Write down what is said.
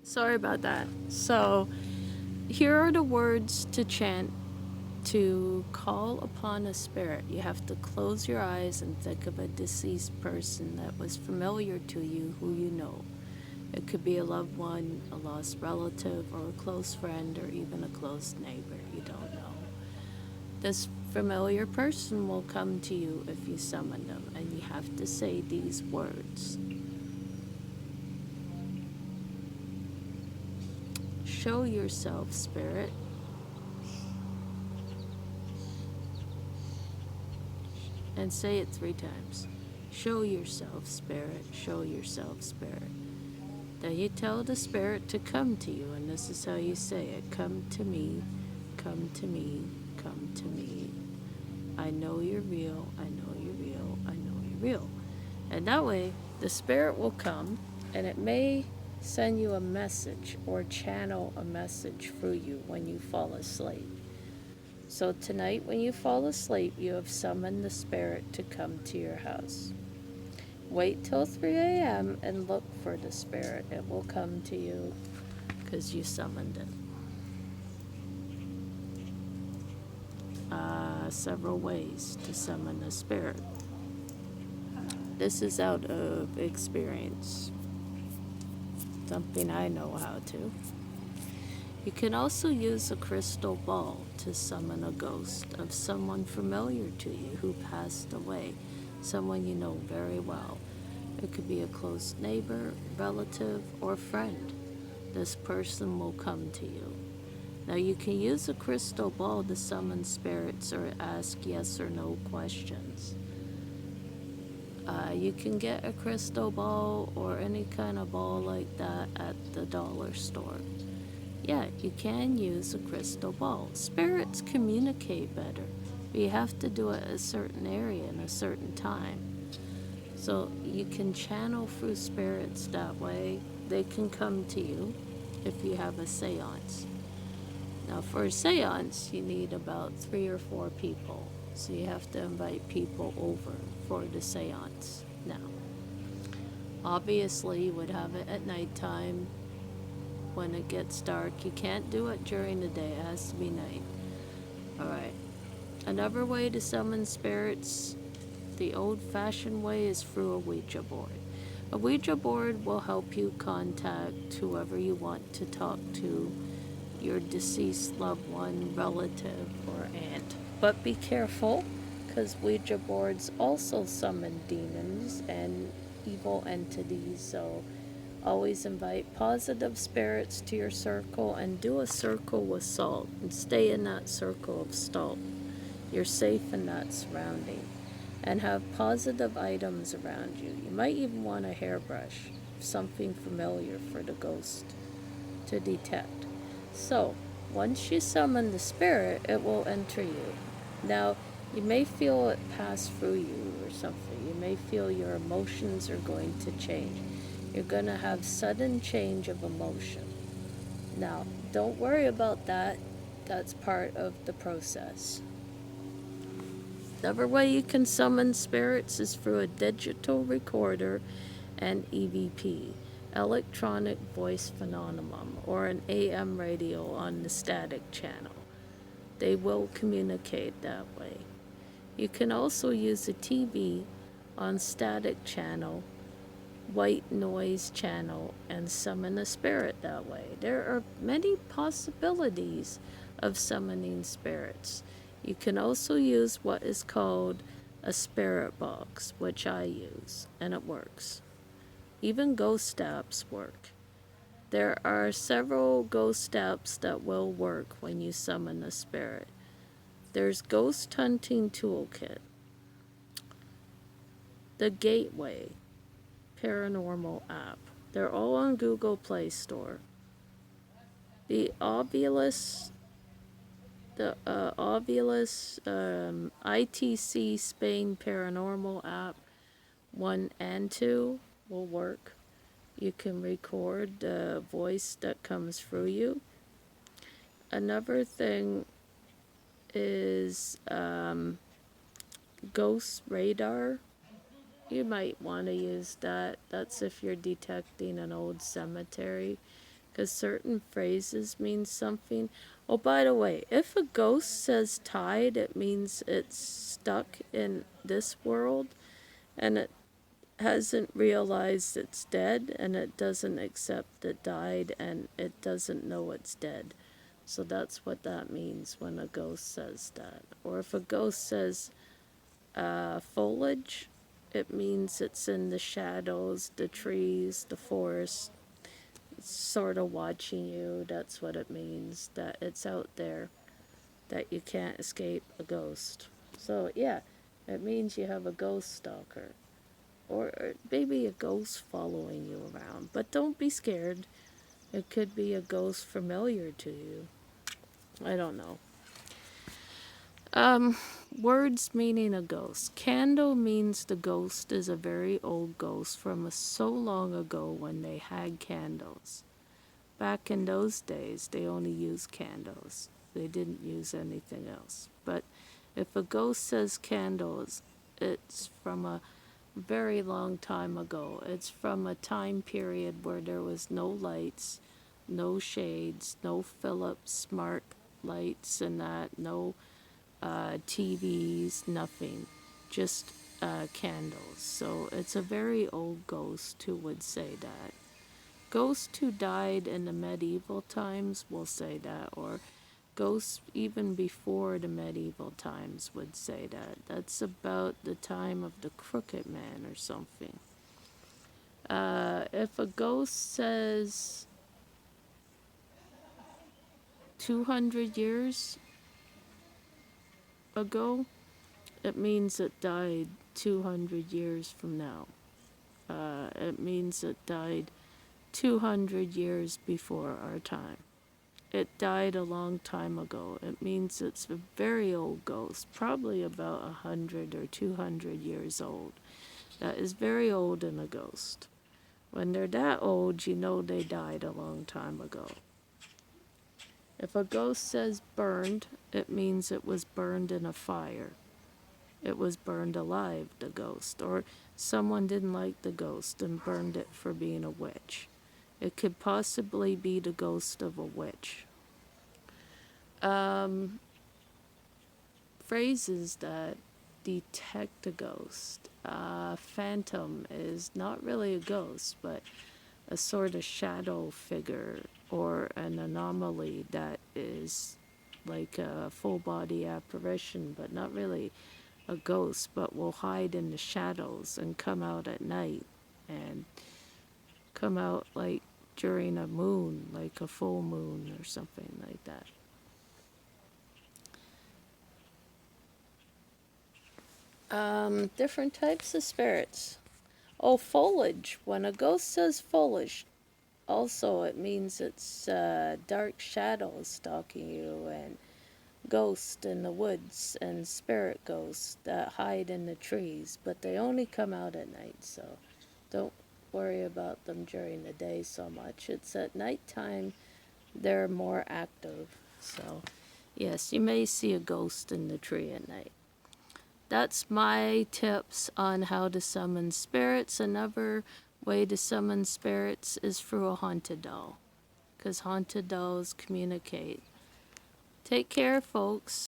Sorry about that. So, here are the words to chant to call upon a spirit. You have to close your eyes and think of a deceased person that was familiar to you who you know. It could be a loved one, a lost relative, or a close friend, or even a close neighbor. You don't know. This familiar person will come to you if you summon them, and you have to say these words. Show yourself, spirit. And say it 3 times. Show yourself, spirit. Show yourself, spirit. Then you tell the spirit to come to you, and this is how you say it. Come to me, come to me, come to me. I know you're real, I know you're real, I know you're real. And that way, the spirit will come, and it may send you a message or channel a message through you when you fall asleep. So tonight, when you fall asleep, you have summoned the spirit to come to your house. Wait till 3 a.m. and look for the spirit. It will come to you because you summoned it. Several ways to summon a spirit. This is out of experience, something I know how to. You can also use a crystal ball to summon a ghost of someone familiar to you who passed away, someone you know very well. It could be a close neighbor, relative, or friend. This person will come to you. Now you can use a crystal ball to summon spirits or ask yes or no questions. You can get a crystal ball or any kind of ball like that at the dollar store. Yeah, you can use a crystal ball. Spirits communicate better, but you have to do it at a certain area in a certain time. So you can channel through spirits that way. They can come to you if you have a seance. Now for a seance, you need about 3 or 4 people. So you have to invite people over for the seance. Now, obviously you would have it at nighttime when it gets dark. You can't do it during the day. It has to be night. Alright. Another way to summon spirits, the old-fashioned way, is through a Ouija board. A Ouija board will help you contact whoever you want to talk to, your deceased loved one, relative, or aunt. But be careful, because Ouija boards also summon demons and evil entities, so always invite positive spirits to your circle and do a circle with salt and stay in that circle of salt. You're safe in that surrounding. And have positive items around you. You might even want a hairbrush, something familiar for the ghost to detect. So, once you summon the spirit, it will enter you. Now, you may feel it pass through you or something. You may feel your emotions are going to change. You're going to have sudden change of emotion. Now, don't worry about that. That's part of the process. The other way you can summon spirits is through a digital recorder and EVP, electronic voice phenomenon, or an AM radio on the static channel. They will communicate that way. You can also use a TV on static channel, white noise channel, and summon a spirit that way. There are many possibilities of summoning spirits. You can also use what is called a spirit box, which I use, and it works. Even ghost apps work. There are several ghost apps that will work when you summon a spirit. There's Ghost Hunting Toolkit, the Gateway Paranormal app. They're all on Google Play Store. The Obulus ITC Spain Paranormal app 1 and 2 will work. You can record the voice that comes through you. Another thing is Ghost Radar. You might want to use that. That's if you're detecting an old cemetery. because certain phrases mean something. Oh, by the way, if a ghost says tied, it means it's stuck in this world and it hasn't realized it's dead, and it doesn't accept it died, and it doesn't know it's dead. So that's what that means when a ghost says that. Or if a ghost says foliage, it means it's in the shadows, the trees, the forest, sort of watching you. That's what it means, that it's out there, that you can't escape a ghost. So yeah, it means you have a ghost stalker, or maybe a ghost following you around. But don't be scared. It could be a ghost familiar to you. I don't know. Um, Words meaning a ghost. Candle means the ghost is a very old ghost from so long ago when they had candles. Back in those days, they only used candles. They didn't use anything else. But if a ghost says candles, it's from a very long time ago. It's from a time period where there was no lights, no shades, no Philips smart lights and that, no TVs, nothing, just candles. So it's a very old ghost who would say that. Ghosts who died in the medieval times will say that, or ghosts even before the medieval times would say that. That's about the time of the Crooked Man or something. If a ghost says 200 years ago, it means it died 200 years from now. It means it died 200 years before our time. It died a long time ago. It means it's a very old ghost, probably about 100 or 200 years old. That is very old in a ghost. When they're that old, you know they died a long time ago. If a ghost says burned, it means it was burned in a fire. It was burned alive, the ghost, or someone didn't like the ghost and burned it for being a witch. It could possibly be the ghost of a witch. Phrases that detect a ghost. Phantom is not really a ghost, but a sort of shadow figure or an anomaly that is like a full body apparition, but not really a ghost, but will hide in the shadows and come out at night and come out like during a moon, like a full moon or something like that. Different types of spirits. Oh, foliage. When a ghost says foliage, also it means it's dark shadows stalking you, and ghosts in the woods, and spirit ghosts that hide in the trees, but they only come out at night, so don't worry about them during the day so much. It's at nighttime they're more active. So, yes, you may see a ghost in the tree at night. That's my tips on how to summon spirits. Another way to summon spirits is through a haunted doll, because haunted dolls communicate. Take care, folks.